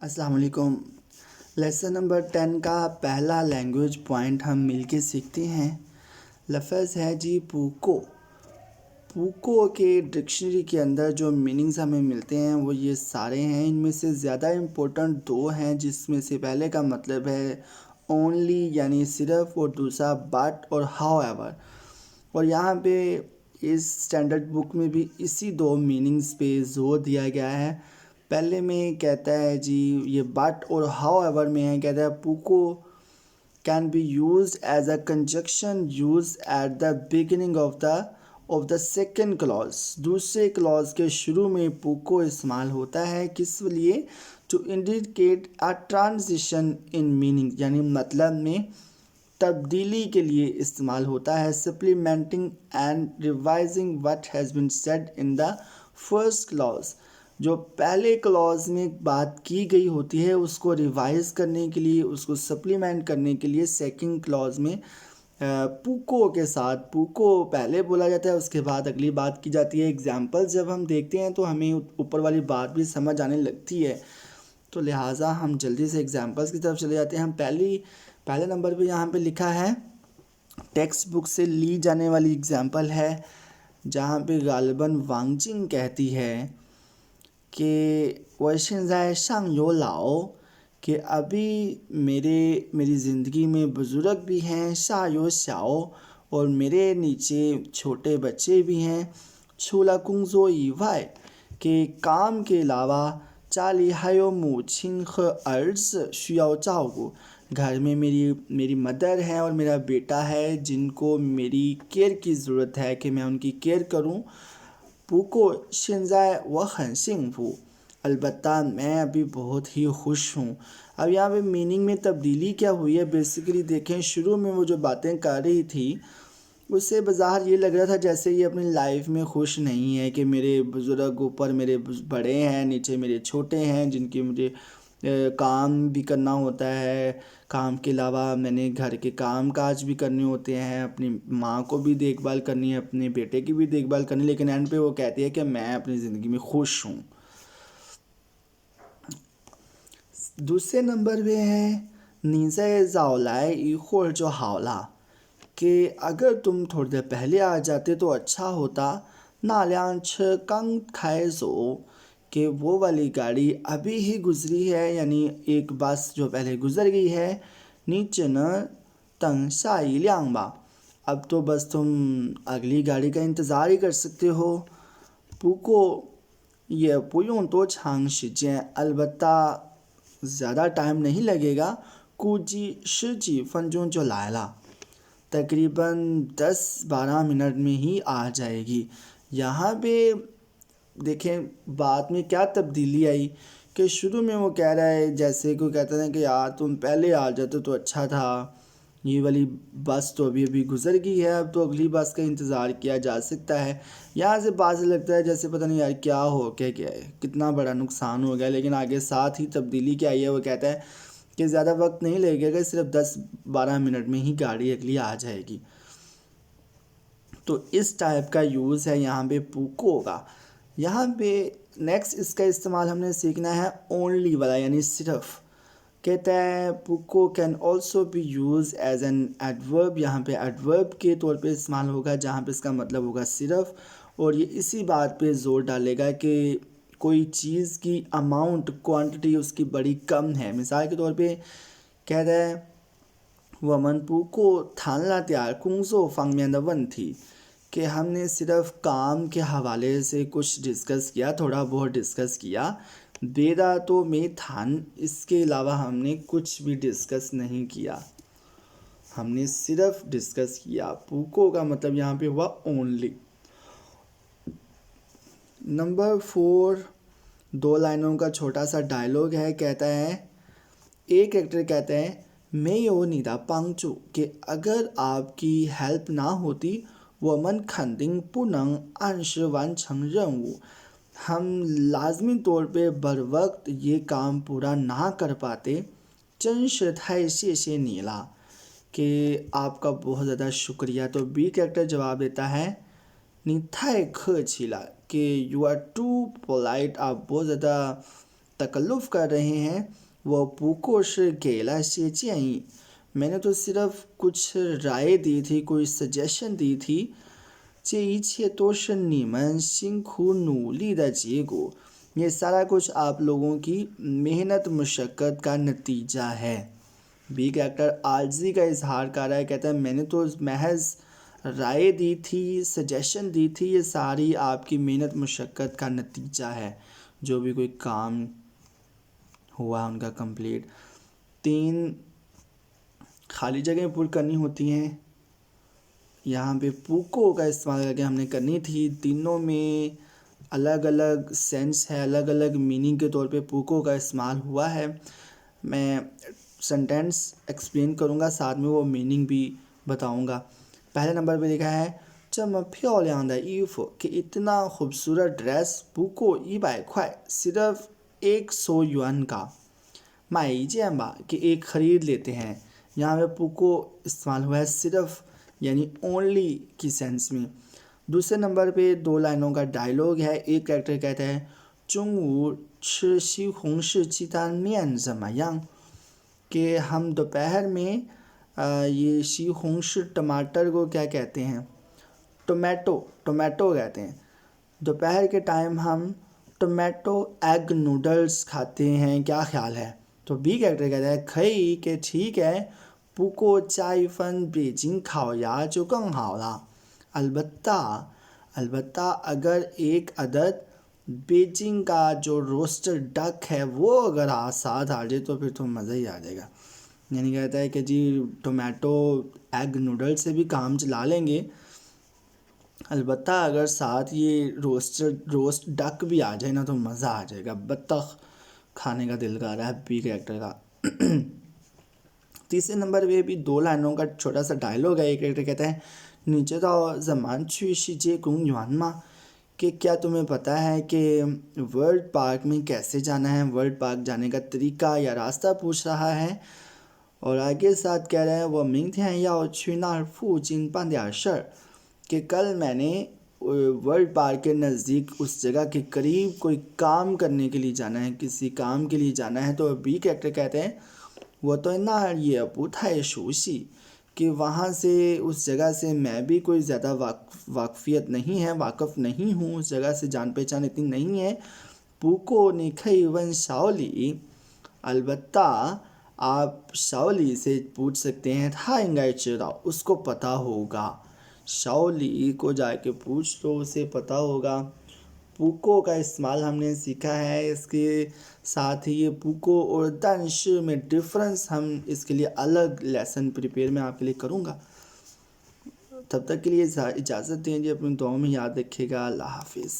अस्सलाम वालेकुम। Lesson number 10 का पहला लैंग्वेज पॉइंट हम मिलके सीखते हैं। लफ्ज़ है जी पूको। पूको के डिक्शनरी के अंदर जो मीनिंग्स हमें मिलते हैं वो ये सारे हैं। इनमें से ज़्यादा इम्पोर्टेंट दो हैं, जिसमें से पहले का मतलब है ओनली यानी सिर्फ, और दूसरा बट और हाउएवर। और यहाँ पे इस स्टैंडर्ड बुक में भी इसी दो मीनिंग्स पे जोर दिया गया है। पहले में कहता है जी ये बट और हाउएवर में है, कहता है पूको can be used as a conjunction use at the beginning of the second clause. दूसरे क्लॉज के शुरू में पूको इस्तेमाल होता है, किस लिए? To indicate a transition in meaning, यानी मतलब में तब्दीली के लिए इस्तेमाल होता है। Supplementing and revising what has been said in the first clause. जो पहले क्लॉज में बात की गई होती है उसको रिवाइज करने के लिए, उसको सप्लीमेंट करने के लिए सेकंड क्लॉज में पूको के साथ पूको पहले बोला जाता है, उसके बाद अगली बात की जाती है। एग्जाम्पल जब हम देखते हैं तो हमें ऊपर वाली बात भी समझ आने लगती है, तो लिहाजा हम जल्दी से एग्जाम्पल्स की तरफ चले जाते हैं। हम पहले नंबर पे यहाँ पे लिखा है, टेक्स्ट बुक से ली जाने वाली एग्जाम्पल है, जहाँ पे गालिबन वांगजिंग कहती है कि वशिंजाए शांग यो लाओ, कि अभी मेरी ज़िंदगी में बुज़ुर्ग भी हैं, शा यो श्याओ, और मेरे नीचे छोटे बच्चे भी हैं। छूला कुंगजो वाई, के काम के अलावा चाली हायो मुछिन ख अर्ज शुयाओ चाओगो, घर में मेरी मदर है और मेरा बेटा है जिनको मेरी केयर की ज़रूरत है कि मैं उनकी केयर करूं। पूको शिंजाए वह हंसिंगफू, अलबत्ता मैं अभी बहुत ही खुश हूँ। अब यहाँ पे मीनिंग में तब्दीली क्या हुई है, बेसिकली देखें, शुरू में वो जो बातें कर रही थी उससे बाज़ार ये लग रहा था जैसे ये अपनी लाइफ में खुश नहीं है, कि मेरे बुज़ुर्ग ऊपर मेरे बड़े हैं, नीचे मेरे छोटे हैं जिनकी मुझे काम भी करना होता है। काम के अलावा मैंने घर के काम काज भी करने होते हैं, अपनी माँ को भी देखभाल करनी है, अपने बेटे की भी देखभाल करनी, लेकिन एंड पे वो कहती है कि मैं अपनी ज़िंदगी में खुश हूँ। दूसरे नंबर पे है नीज़े जाओलाए इखोर जो हावला, कि अगर तुम थोड़ी देर पहले आ जाते तो अच्छा होता। नाल्यान छ कंग खाए जो, कि वो वाली गाड़ी अभी ही गुजरी है, यानी एक बस जो पहले गुजर गई है। नीचे न तंग शाई ल्यांगबा, अब तो बस तुम अगली गाड़ी का इंतज़ार ही कर सकते हो। पुको ये पुयों तो छांग शिजें, अलबत्ता ज़्यादा टाइम नहीं लगेगा। कुजी शिजी फंजों जो लायला, तकरीबन 10-12 मिनट में ही आ जाएगी। यहाँ पे देखें बात में क्या तब्दीली आई, कि शुरू में वो कह रहा है जैसे कोई कहता था कि यार तुम पहले आ जाते तो अच्छा था, ये वाली बस तो अभी अभी गुजर गई है, अब तो अगली बस का इंतज़ार किया जा सकता है। यहाँ से बात से लगता है जैसे पता नहीं यार क्या हो क्या क्या है, कितना बड़ा नुकसान हो गया। लेकिन आगे साथ ही तब्दीली क्या आई है, वो कहता है कि ज़्यादा वक्त नहीं लगेगा, सिर्फ 10-12 मिनट में ही गाड़ी अगली आ जाएगी। तो इस टाइप का यूज़ है यहाँ पे पूको का। यहाँ पे नेक्स्ट इसका इस्तेमाल हमने सीखना है ओनली वाला, यानी सिर्फ। कहता है पूको can also be use as an adverb, यहाँ पे एडवर्ब के तौर पे इस्तेमाल होगा जहाँ पे इसका मतलब होगा सिर्फ। और ये इसी बात पे जोर डालेगा कि कोई चीज़ की अमाउंट क्वांटिटी उसकी बड़ी कम है। मिसाल के तौर पे कहता है वमन पूको थानला त्यार कुंगजो फांगमियान वन थी, कि हमने सिर्फ काम के हवाले से कुछ डिस्कस किया, थोड़ा बहुत डिस्कस किया। बेदा तो में थान, इसके अलावा हमने कुछ भी डिस्कस नहीं किया, हमने सिर्फ डिस्कस किया। पूको का मतलब यहाँ पे हुआ ओनली। नंबर 4 2 लाइनों का छोटा सा डायलॉग है। कहता है, एक एक्टर कहता है मैं यो नीदा पांगचू, कि अगर आपकी हेल्प ना होती वो मन खंडिंग पुनंग अंश वन छंग रंगू, हम लाजमी तौर पे बर वक्त ये काम पूरा ना कर पाते। चन श्रद्धाई से नीला, कि आपका बहुत ज़्यादा शुक्रिया। तो बी कैरेक्टर जवाब देता है नी थाई ख छिला, कि यू आर टू पोलाइट, आप बहुत ज़्यादा तकल्लुफ़ कर रहे हैं वो पुको से गेला से चियांई, मैंने तो सिर्फ कुछ राय दी थी, कोई सजेशन दी थी। 这一切都是你们辛苦努力的结果， ये सारा कुछ आप लोगों की मेहनत मुशक्क़त का नतीजा है। बी कैरेक्टर आर्जी का इजहार कर रहा है, कहता है मैंने तो महज राय दी थी, सजेशन दी थी, ये सारी आपकी मेहनत मुशक्क़त का नतीजा है, जो भी कोई काम हुआ उनका कंप्लीट। 3 खाली जगह पूरी करनी होती हैं, यहाँ पे पुको का इस्तेमाल करके हमने करनी थी। तीनों में अलग अलग सेंस है, अलग अलग मीनिंग के तौर पे पुको का इस्तेमाल हुआ है। मैं सेंटेंस एक्सप्लेन करूँगा, साथ में वो मीनिंग भी बताऊँगा। पहले नंबर पे लिखा है 这么漂亮的衣服 कि इतना खूबसूरत ड्रेस पुको 100块 सिर्फ 100 युआन का। 买一件吧 कि एक ख़रीद लेते हैं। यहाँ पे पुको इस्तेमाल हुआ है सिर्फ यानी ओनली की सेंस में। दूसरे नंबर पे 2 लाइनों का डायलॉग है। एक कैरेक्टर कहता है 中午吃西红柿鸡蛋面怎么样 कि हम दोपहर में ये शी टमाटर को क्या कहते हैं, टोमेटो कहते हैं। दोपहर के टाइम हम टोमेटो एग नूडल्स खाते हैं, क्या ख्याल है। तो बी कैरेक्टर कहता है खई के ठीक है, पुको चाय फन बेजिंग खाओ या जो कंग हाओला, अलबत्ता अगर एक अदद बेजिंग का जो रोस्टेड डक है वो अगर साथ आ जाए तो फिर तो मज़ा ही आ जाएगा। यानी कहता है कि जी टोमेटो एग नूडल से भी काम चला लेंगे, अलबत्ता अगर साथ ये रोस्ट डक भी आ जाए ना तो मज़ा आ जाएगा। बत्तख खाने का दिल कर रहा है बी कैरेक्टर का। तीसरे नंबर पे भी 2 लाइनों का छोटा सा डायलॉग है। एक कैरेक्टर कहता है नीचे तो ज़मान ची शीजे गुंग युआन मा, कि क्या तुम्हें पता है कि वर्ल्ड पार्क में कैसे जाना है, वर्ल्ड पार्क जाने का तरीका या रास्ता पूछ रहा है। और आगे साथ कह रहे हैं वो मिंग थे या ना फू जिन पांड्या शर, कि कल मैंने वर्ल्ड पार्क के नज़दीक उस जगह के करीब कोई काम करने के लिए जाना है, किसी काम के लिए जाना है। तो बी कैरेक्टर कहते हैं वो तो ना ये पुथाए शूशी, कि वहाँ से उस जगह से मैं भी कोई ज़्यादा वाकफ़ियत नहीं है, वाकफ़ नहीं हूँ, उस जगह से जान पहचान इतनी नहीं है। पुको ने खई वन शाओली, अलबत्ता आप शाओली से पूछ सकते हैं, था इंगाई चिरा, उसको पता होगा। शाओली को जाके पूछ लो, उसे पता होगा। पुको का इस्तेमाल हमने सीखा है, इसके साथ ही ये पुको और दानिश में डिफरेंस हम इसके लिए अलग लेसन प्रिपेयर मैं आपके लिए करूँगा। तब तक के लिए इजाज़त दें जी, अपनी दुआओं में याद रखिएगा। अल्लाह हाफिज़।